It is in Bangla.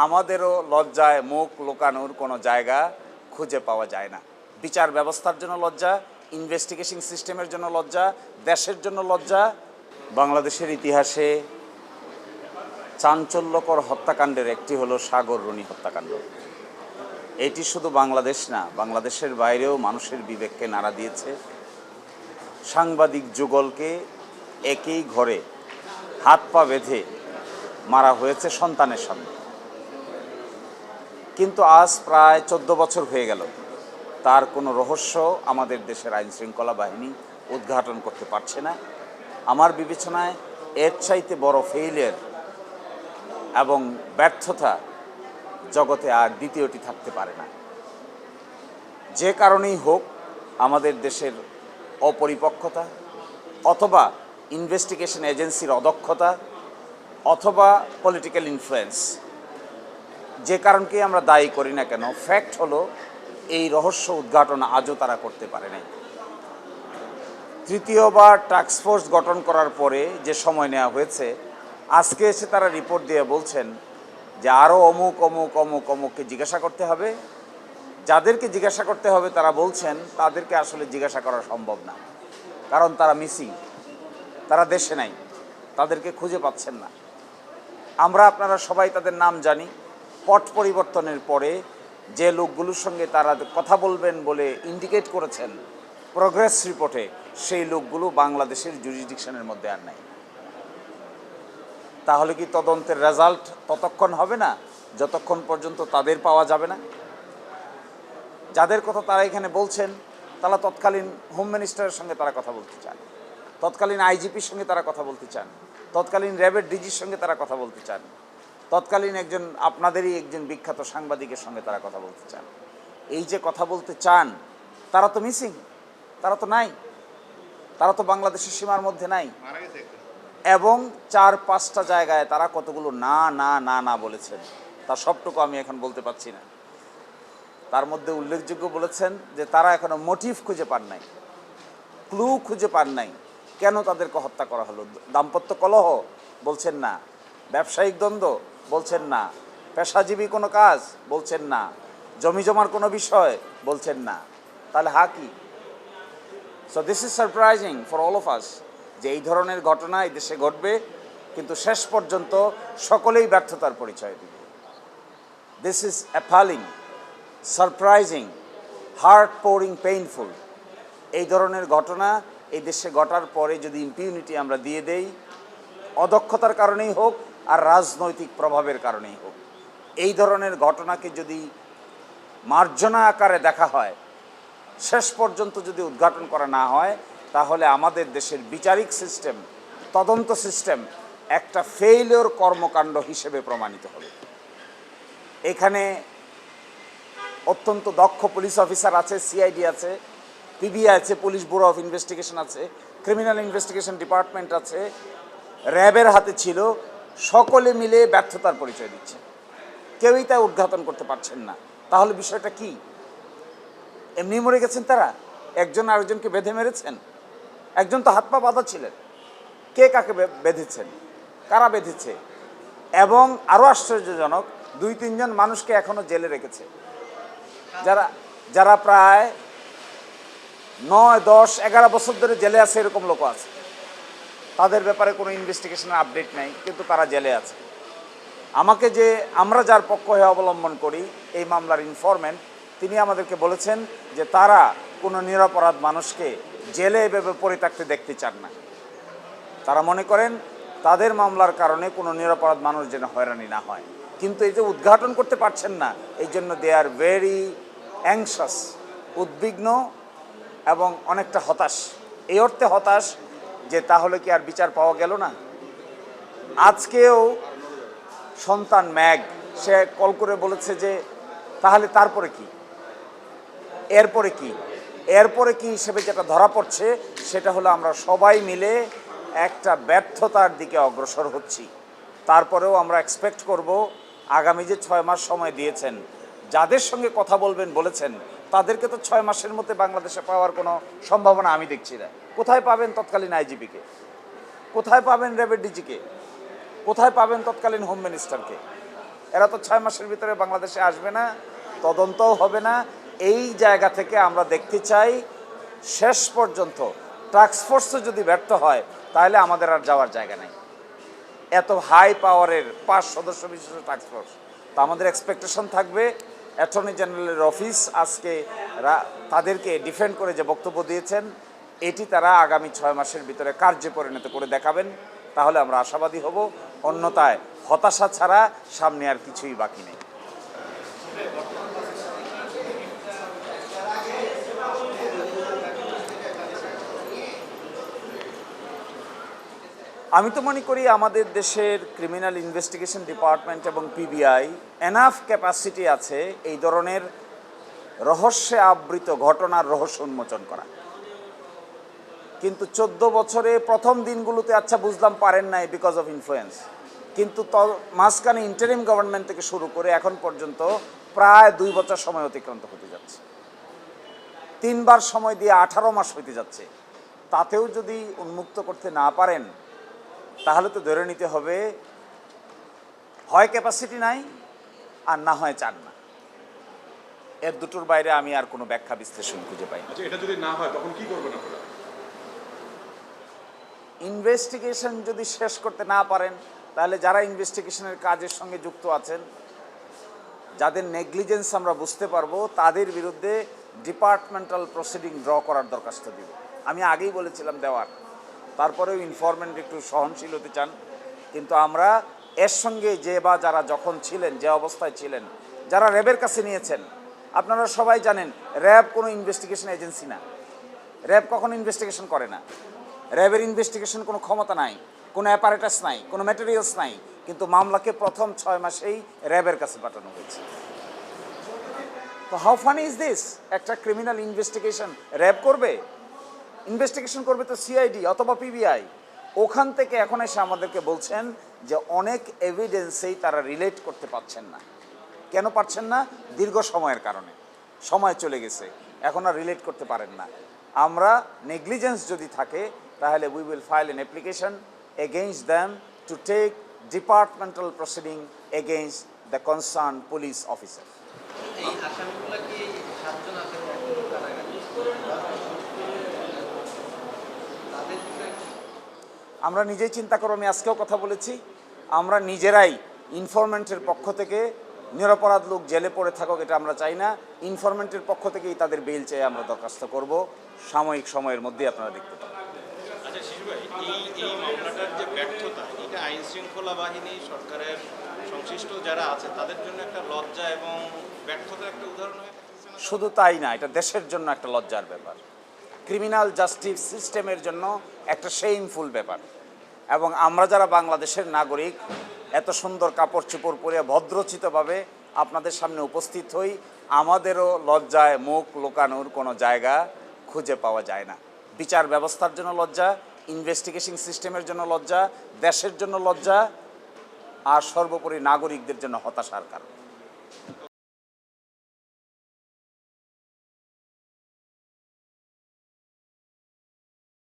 আমাদেরও লজ্জায় মুখ লুকানোর কোনো জায়গা খুঁজে পাওয়া যায় না। বিচার ব্যবস্থার জন্য লজ্জা, ইনভেস্টিগেশন সিস্টেমের জন্য লজ্জা, দেশের জন্য লজ্জা। বাংলাদেশের ইতিহাসে চাঞ্চল্যকর হত্যাকাণ্ডের একটি হলো সাগর রুনি হত্যাকাণ্ড। এটি শুধু বাংলাদেশ না, বাংলাদেশের বাইরেও মানুষের বিবেককে নাড়া দিয়েছে। সাংবাদিক যুগলকে একই ঘরে হাত পা বেঁধে মারা হয়েছে সন্তানের সামনে। কিন্তু আজ প্রায় 14 বছর হয়ে গেল, তার কোনো রহস্য আমাদের দেশের আইনশৃঙ্খলা বাহিনী উদ্ঘাটন করতে পারছে না। আমার বিবেচনায় এর চাইতে বড় ফেইলিয়ার এবং ব্যর্থতা জগতে আর দ্বিতীয়টি থাকতে পারে না। যে কারণেই হোক, আমাদের দেশের অপরিপক্কতা অথবা ইনভেস্টিগেশন এজেন্সির অদক্ষতা অথবা পলিটিক্যাল ইনফ্লুয়েন্স, যে কারণকে আমরা দায়ী করি না কেন, ফ্যাক্ট হলো এই রহস্য উদ্ঘাটন আজও তারা করতে পারে নাই। তৃতীয়বার টাস্কফোর্স গঠন করার পরে যে সময় নেওয়া হয়েছে, আজকে এসে তারা রিপোর্ট দিয়ে বলছেন যে আরও অমুক অমুক অমুক অমুককে জিজ্ঞাসা করতে হবে। যাদেরকে জিজ্ঞাসা করতে হবে তারা বলছেন তাদেরকে আসলে জিজ্ঞাসা করা সম্ভব না, কারণ তারা মিসিং, তারা দেশে নাই, তাদেরকে খুঁজে পাচ্ছেন না। আমরা আপনারা সবাই তাদের নাম জানি। পট পরিবর্তনের পরে যে লোকগুলোর সঙ্গে তারা কথা বলবেন বলে ইন্ডিকেট করেছেন প্রোগ্রেস রিপোর্টে, সেই লোকগুলো বাংলাদেশের জুরিসডিকশনের মধ্যে আর নাই। তাহলে কি তদন্তের রেজাল্ট ততক্ষণ হবে না যতক্ষণ পর্যন্ত তাদের পাওয়া যাবে না? যাদের কথা তারা এখানে বলছেন, তারা তৎকালীন হোম মিনিস্টারের সঙ্গে তারা কথা বলতে চান, তৎকালীন আইজিপির সঙ্গে তারা কথা বলতে চান, তৎকালীন র্যাবের ডিজির সঙ্গে তারা কথা বলতে চান, তৎকালীন একজন আপনাদেরই একজন বিখ্যাত সাংবাদিকের সঙ্গে তারা কথা বলতে চান। এই যে কথা বলতে চান, তারা তো মিসিং, তারা তো নাই, তারা তো বাংলাদেশের সীমার মধ্যে নাই। এবং 4-5টা জায়গায় তারা কতগুলো না না না না বলেছেন, তার সবটুকু আমি এখন বলতে পারছি না। তার মধ্যে উল্লেখযোগ্য বলেছেন যে তারা এখনো মোটিভ খুঁজে পান নাই, ক্লু খুঁজে পান নাই কেন তাদেরকে হত্যা করা হলো। দাম্পত্য কলহ বলছেন না, ব্যবসায়িক দ্বন্দ্ব বলছেন না, পেশাজীবী কোনো কাজ বলছেন না, জমি জমার কোনো বিষয় বলছেন না। তাহলে কি? So this is surprising for all of us যে এই ধরনের ঘটনা এই দেশে ঘটবে, কিন্তু শেষ পর্যন্ত সকলেই ব্যর্থতার পরিচয় দিবে। This is appalling, surprising, heart pouring, painful. এই ধরনের ঘটনা এই দেশে ঘটার পরে যদি ইম্পিউনিটি আমরা দিয়ে দেই, অদক্ষতার কারণেই হোক আর রাজনৈতিক প্রভাবের কারণেই হোক, এই ধরনের ঘটনাকে যদি মার্জনা আকারে দেখা হয়, শেষ পর্যন্ত যদি উদ্ঘাটন করা না হয়, তাহলে আমাদের দেশের বিচারিক সিস্টেম, তদন্ত সিস্টেম একটা ফেইলিওর কর্মকাণ্ড হিসেবে প্রমাণিত হবে। এখানে অত্যন্ত দক্ষ পুলিশ অফিসার আছে, সিআইডি আছে, পিবিআই আছে, পুলিশ ব্যুরো অফ ইনভেস্টিগেশন আছে, ক্রিমিনাল ইনভেস্টিগেশন ডিপার্টমেন্ট আছে, র্যাবের হাতে ছিল, সকলে মিলে ব্যর্থতার পরিচয় দিচ্ছে, কেউই তা উদ্ঘাটন করতে পারছেন না। তাহলে বিষয়টা কি? এমনি মরে গেছেন তারা? একজন আরেকজনকে বেঁধে মেরেছেন? একজন তো হাত পা বাঁধা ছিলেন, কে কাকে বেঁধেছেন, কারা বেঁধেছে? এবং আরও আশ্চর্যজনক, 2-3 জন মানুষকে এখনো জেলে রেখেছে, যারা প্রায় 9, 10, 11 বছর ধরে জেলে আছে, এরকম লোক আছে। তাদের ব্যাপারে কোনো ইনভেস্টিগেশনের আপডেট নেই, কিন্তু তারা জেলে আছে। আমরা যার পক্ষ হয়ে অবলম্বন করি, এই মামলার ইনফরমেন্ট, তিনি আমাদেরকে বলেছেন যে তারা কোনো নিরপরাধ মানুষকে জেলে এভাবে পড়ে থাকতে দেখতে চান না। তারা মনে করেন তাদের মামলার কারণে কোনো নিরপরাধ মানুষ যেন হয়রানি না হয়। কিন্তু এই যে উদ্ঘাটন করতে পারছেন না, এই জন্য দে আর ভেরি অ্যাংশাস, উদ্বিগ্ন এবং অনেকটা হতাশ। এই অর্থে হতাশ যে তাহলে কি আর বিচার পাওয়া গেল না? আজকেও সন্তান ম্যাগ সে কল করে বলেছে যে তাহলে তারপরে কি, এরপরে কি? এরপরে কি হিসেবে যেটা ধরা পড়ছে সেটা হলো আমরা সবাই মিলে একটা ব্যর্থতার দিকে অগ্রসর হচ্ছি। তারপরেও আমরা এক্সপেক্ট করব আগামী যে 6 মাস সময় দিয়েছেন, যাদের সঙ্গে কথা বলবেন বলেছেন, তাদেরকে তো 6 মাসের মধ্যে বাংলাদেশে পাওয়ার কোনো সম্ভাবনা আমি দেখছি না। কোথায় পাবেন তৎকালীন আইজিপিকে? কোথায় পাবেন র্যাবের ডিজিকে? কোথায় পাবেন তৎকালীন হোম মিনিস্টারকে? এরা তো 6 মাসের ভিতরে বাংলাদেশে আসবে না, তদন্তও হবে না। এই জায়গা থেকে আমরা দেখতে চাই শেষ পর্যন্ত টাস্কফোর্সও যদি ব্যর্থ হয় তাহলে আমাদের আর যাওয়ার জায়গা নেই। এত হাই পাওয়ারের 5 সদস্য বিশিষ্ট টাস্কফোর্স, তো আমাদের এক্সপেকটেশন থাকবে অ্যাটর্নি জেনারেলের অফিস আজকে তাদেরকে ডিফেন্ড করে যে বক্তব্য দিয়েছেন এটি তারা আগামী 6 মাসের ভিতরে কার্যে পরিণত করে দেখাবেন, তাহলে আমরা আশাবাদী হব। অন্যথায় হতাশা ছাড়া সামনে আর কিছুই বাকি নেই। আমি তো মনে করি আমাদের দেশের ক্রিমিনাল ইনভেস্টিগেশন ডিপার্টমেন্ট এবং পিবিআই এনাফ ক্যাপাসিটি আছে এই ধরনের রহস্যে আবৃত ঘটনার রহস্য উন্মোচন করা। কিন্তু 14 বছরে প্রথম দিনগুলোতে আচ্ছা বুঝলাম পারেন নাই বিকজ অফ ইনফ্লুয়েন্স, কিন্তু মাঝখানে ইন্টারিম গভর্নমেন্ট থেকে শুরু করে এখন পর্যন্ত প্রায় 2 বছর সময় অতিক্রান্ত হতে যাচ্ছে, 3 বার সময় দিয়ে 18 মাস হতে যাচ্ছে। তাতেও যদি উন্মুক্ত করতে না পারেন তাহলে তো ধরে নিতে হবে হয় ক্যাপাসিটি নাই আর না হয় চান না। এর দুটোর বাইরে আমি আর কোনো ব্যাখ্যা বিশ্লেষণ খুঁজে পাই না। আচ্ছা, এটা যদি না হয় তখন কি করবেন আপনারা? ইনভেস্টিগেশন যদি শেষ করতে না পারেন তাহলে যারা ইনভেস্টিগেশনের কাজের সঙ্গে যুক্ত আছেন, যাদের নেগলিজেন্স আমরা বুঝতে পারবো, তাদের বিরুদ্ধে ডিপার্টমেন্টাল প্রসিডিং ড্র করার দরখাস্ত দিব। আমি আগেই বলেছিলাম দেওয়ার, তারপরেও ইনফরমেন্ট একটু সহনশীল হতে চান। কিন্তু আমরা এর সঙ্গে যে বা যারা যখন ছিলেন, যে অবস্থায় ছিলেন, যারা র্যাবের কাছে নিয়েছেন, আপনারা সবাই জানেন র্যাব কোনো ইনভেস্টিগেশন এজেন্সি না। র্যাব কখনো ইনভেস্টিগেশন করে না। র্যাবের ইনভেস্টিগেশন কোনো ক্ষমতা নাই, কোনো অ্যাপারেটাস নাই, কোনো ম্যাটেরিয়ালস নাই, কিন্তু মামলাকে প্রথম 6 মাসেই র্যাবের কাছে পাঠানো হয়েছে। তো হাউ ফানি ইজ দিস? একটা ক্রিমিনাল ইনভেস্টিগেশন র্যাব করবে? ইনভেস্টিগেশন করবে তো সিআইডি অথবা পিবিআই। ওখান থেকে এখন এসে আমাদেরকে বলছেন যে অনেক এভিডেন্সেই তারা রিলেট করতে পারছেন না। কেন পারছেন না? দীর্ঘ সময়ের কারণে, সময় চলে গেছে, এখন আর রিলেট করতে পারেন না। আমরা নেগলিজেন্স যদি থাকে তাহলে we will file an application against them to take departmental proceeding against the concern police officer. এই আসামিগুলো কি 7 জন আছেন আমরা নিজেই চিন্তা করব। আমি আজকেও কথা বলেছি, আমরা নিজেরাই ইনফরমেন্টের পক্ষ থেকে নিরপরাধ লোক জেলে পড়ে থাকুক এটা আমরা চাই না। ইনফরমেন্টের পক্ষ থেকেই তাদের বেল চেয়ে আমরা দরখাস্ত করব, সাময়িক সময়ের মধ্যে আপনারা দেখতে পাবেন। আচ্ছা শিশু ভাই, এই মামলাটার যে ব্যর্থতা, এটা আইন শৃঙ্খলা বাহিনী, সরকারের সংশ্লিষ্ট যারা আছে তাদের জন্য একটা লজ্জা এবং ব্যর্থতার একটা উদাহরণ হয়ে থাকতেছে না? শুধু তাই না, এটা দেশের জন্য একটা লজ্জার ব্যাপার, ক্রিমিনাল জাস্টিস সিস্টেমের জন্য একটা শেমফুল ব্যাপার। এবং আমরা যারা বাংলাদেশের নাগরিক এত সুন্দর কাপড় চোপড় পরে ভদ্রচিতভাবে আপনাদের সামনে উপস্থিত হই, আমাদেরও লজ্জায় মুখ লুকানোর কোনো জায়গা খুঁজে পাওয়া যায় না। বিচার ব্যবস্থার জন্য লজ্জা, ইনভেস্টিগেশন সিস্টেমের জন্য লজ্জা, দেশের জন্য লজ্জা, আর সর্বোপরি নাগরিকদের জন্য হতাশার কারণ।